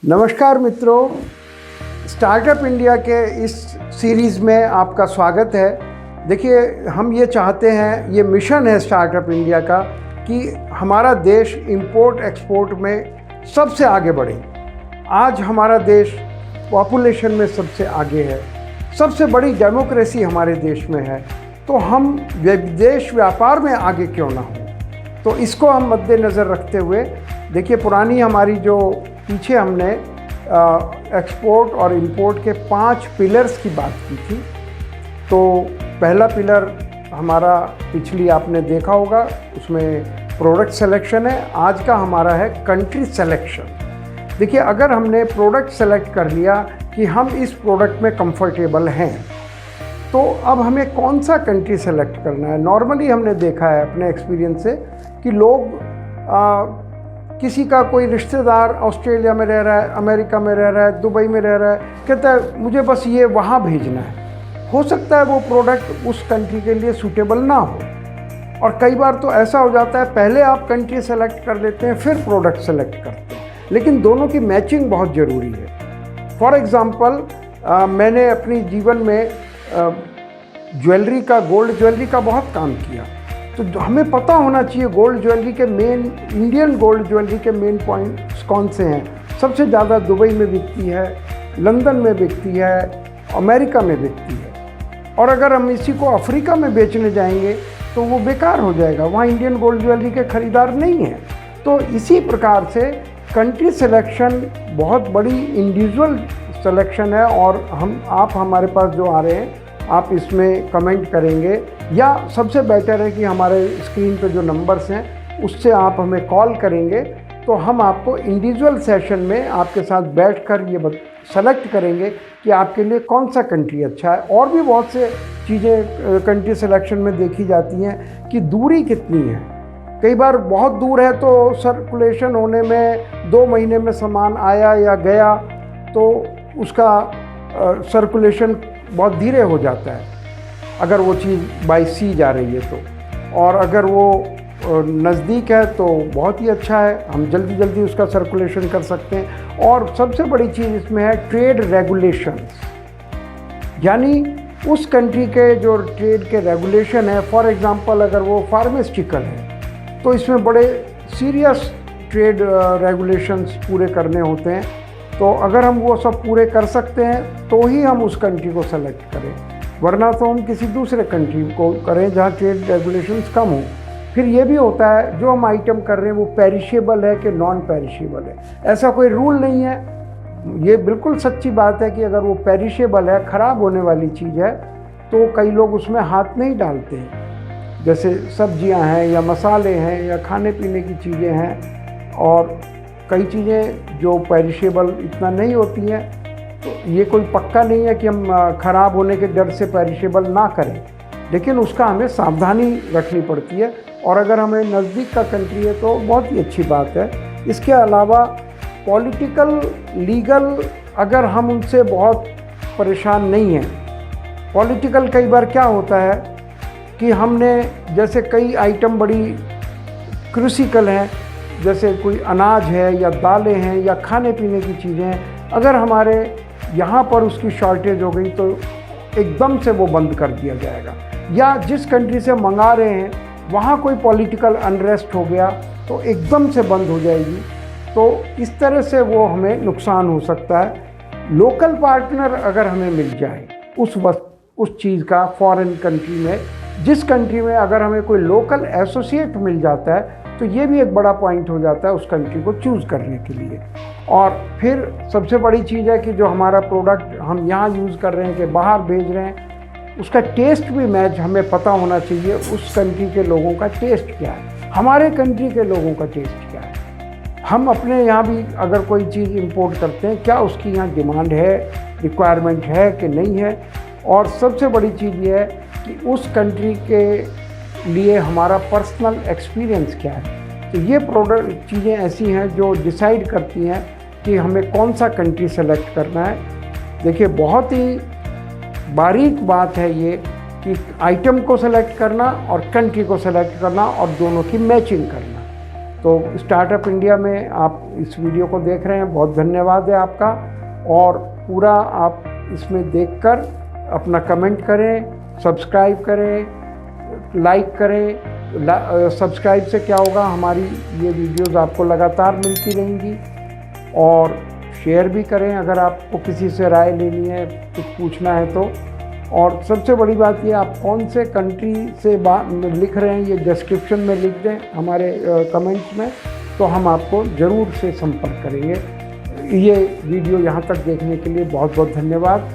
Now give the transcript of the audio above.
नमस्कार मित्रों, startup India के इस सीरीज़ में आपका स्वागत है। देखिए, हम ये चाहते हैं, ये मिशन है स्टार्टअप इंडिया का कि हमारा देश इंपोर्ट एक्सपोर्ट में सबसे आगे बढ़े। आज हमारा देश पॉपुलेशन में सबसे आगे है, सबसे बड़ी डेमोक्रेसी हमारे देश में है, तो हम विदेश व्यापार में आगे क्यों ना हो। तो इसको हम मद्देनज़र रखते हुए देखिए, पुरानी हमारी जो पीछे हमने एक्सपोर्ट और इंपोर्ट के 5 पिलर्स की बात की थी। तो पहला पिलर हमारा पिछली आपने देखा होगा, उसमें प्रोडक्ट सिलेक्शन है। आज का हमारा है कंट्री सिलेक्शन। देखिए, अगर हमने प्रोडक्ट सेलेक्ट कर लिया कि हम इस प्रोडक्ट में कंफर्टेबल हैं, तो अब हमें कौन सा कंट्री सेलेक्ट करना है। नॉर्मली हमने देखा है अपने एक्सपीरियंस से कि लोग किसी का कोई रिश्तेदार ऑस्ट्रेलिया में रह रहा है, अमेरिका में रह रहा है, दुबई में रह रहा है, कहता है मुझे बस ये वहाँ भेजना है। हो सकता है वो प्रोडक्ट उस कंट्री के लिए सूटेबल ना हो, और कई बार तो ऐसा हो जाता है पहले आप कंट्री सेलेक्ट कर लेते हैं फिर प्रोडक्ट सेलेक्ट करते हैं, लेकिन दोनों की मैचिंग बहुत ज़रूरी है। फॉर एग्ज़ाम्पल, मैंने अपनी जीवन में ज्वेलरी का, गोल्ड ज्वेलरी का बहुत काम किया, तो हमें पता होना चाहिए गोल्ड ज्वेलरी के मेन, इंडियन गोल्ड ज्वेलरी के मेन पॉइंट्स कौन से हैं। सबसे ज़्यादा दुबई में बिकती है, लंदन में बिकती है, अमेरिका में बिकती है, और अगर हम इसी को अफ्रीका में बेचने जाएंगे तो वो बेकार हो जाएगा, वहाँ इंडियन गोल्ड ज्वेलरी के ख़रीदार नहीं हैं। तो इसी प्रकार से कंट्री सिलेक्शन बहुत बड़ी इंडिविजुअल सिलेक्शन है, और आप हमारे पास जो आ रहे हैं आप इसमें कमेंट करेंगे, या सबसे बेटर है कि हमारे स्क्रीन पे जो नंबर्स हैं उससे आप हमें कॉल करेंगे, तो हम आपको इंडिविजुअल सेशन में आपके साथ बैठकर ये सेलेक्ट करेंगे कि आपके लिए कौन सा कंट्री अच्छा है। और भी बहुत से चीज़ें कंट्री सिलेक्शन में देखी जाती हैं कि दूरी कितनी है। कई बार बहुत दूर है तो सर्कुलेशन होने में 2 महीने में सामान आया या गया तो उसका सर्कुलेशन बहुत धीरे हो जाता है, अगर वो चीज़ बाई सी जा रही है तो। और अगर वो नज़दीक है तो बहुत ही अच्छा है, हम जल्दी जल्दी उसका सर्कुलेशन कर सकते हैं। और सबसे बड़ी चीज़ इसमें है ट्रेड रेगुलेशंस, यानी उस कंट्री के जो ट्रेड के रेगुलेशन है। फॉर एग्ज़ाम्पल, अगर वो फार्मास्यूटिकल है तो इसमें बड़े सीरियस ट्रेड रेगुलेशंस पूरे करने होते हैं। तो अगर हम वो सब पूरे कर सकते हैं तो ही हम उस कंट्री को सेलेक्ट करें, वरना तो हम किसी दूसरे कंट्री को करें जहाँ ट्रेड रेगुलेशंस कम हो। फिर ये भी होता है जो हम आइटम कर रहे हैं वो पेरिशेबल है कि नॉन पेरिशेबल है, ऐसा कोई रूल नहीं है। ये बिल्कुल सच्ची बात है कि अगर वो पेरिशेबल है, ख़राब होने वाली चीज़ है, तो कई लोग उसमें हाथ नहीं डालते हैं। जैसे सब्जियां हैं या मसाले हैं या खाने पीने की चीज़ें हैं, और कई चीज़ें जो पेरिशेबल इतना नहीं होती हैं, तो ये कोई पक्का नहीं है कि हम ख़राब होने के डर से पेरिशेबल ना करें, लेकिन उसका हमें सावधानी रखनी पड़ती है। और अगर हमें नज़दीक का कंट्री है तो बहुत ही अच्छी बात है। इसके अलावा पॉलिटिकल, लीगल, अगर हम उनसे बहुत परेशान नहीं हैं। पॉलिटिकल कई बार क्या होता है कि हमने, जैसे कई आइटम बड़ी क्रूसिकल हैं, जैसे कोई अनाज है या दालें हैं या खाने पीने की चीज़ें हैं, अगर हमारे यहाँ पर उसकी शॉर्टेज हो गई तो एकदम से वो बंद कर दिया जाएगा। या जिस कंट्री से मंगा रहे हैं वहाँ कोई पॉलिटिकल अनरेस्ट हो गया तो एकदम से बंद हो जाएगी। तो इस तरह से वो हमें नुकसान हो सकता है। लोकल पार्टनर अगर हमें मिल जाए उस चीज़ का, फॉरेन कंट्री में, जिस कंट्री में अगर हमें कोई लोकल एसोसिएट मिल जाता है तो ये भी एक बड़ा पॉइंट हो जाता है उस कंट्री को चूज़ करने के लिए। और फिर सबसे बड़ी चीज़ है कि जो हमारा प्रोडक्ट हम यहाँ यूज़ कर रहे हैं कि बाहर भेज रहे हैं, उसका टेस्ट भी मैच हमें पता होना चाहिए। उस कंट्री के लोगों का टेस्ट क्या है, हमारे कंट्री के लोगों का टेस्ट क्या है। हम अपने यहाँ भी अगर कोई चीज़ इंपोर्ट करते हैं, क्या उसकी यहाँ डिमांड है, रिक्वायरमेंट है कि नहीं है। और सबसे बड़ी चीज़ ये है कि उस कंट्री के लिए हमारा पर्सनल एक्सपीरियंस क्या है। तो ये प्रोडक्ट चीज़ें ऐसी हैं जो डिसाइड करती हैं कि हमें कौन सा कंट्री सेलेक्ट करना है। देखिए, बहुत ही बारीक बात है ये कि आइटम को सेलेक्ट करना और कंट्री को सेलेक्ट करना और दोनों की मैचिंग करना। तो स्टार्टअप इंडिया में आप इस वीडियो को देख रहे हैं, बहुत धन्यवाद है आपका। और पूरा आप इसमें देखकर अपना कमेंट करें, सब्सक्राइब करें, लाइक करें। सब्सक्राइब से क्या होगा, हमारी ये वीडियोस आपको लगातार मिलती रहेंगी। और शेयर भी करें अगर आपको किसी से राय लेनी है, कुछ पूछना है तो। और सबसे बड़ी बात ये, आप कौन से कंट्री से लिख रहे हैं ये डिस्क्रिप्शन में लिख दें हमारे कमेंट्स में, तो हम आपको ज़रूर से संपर्क करेंगे। ये वीडियो यहाँ तक देखने के लिए बहुत बहुत धन्यवाद।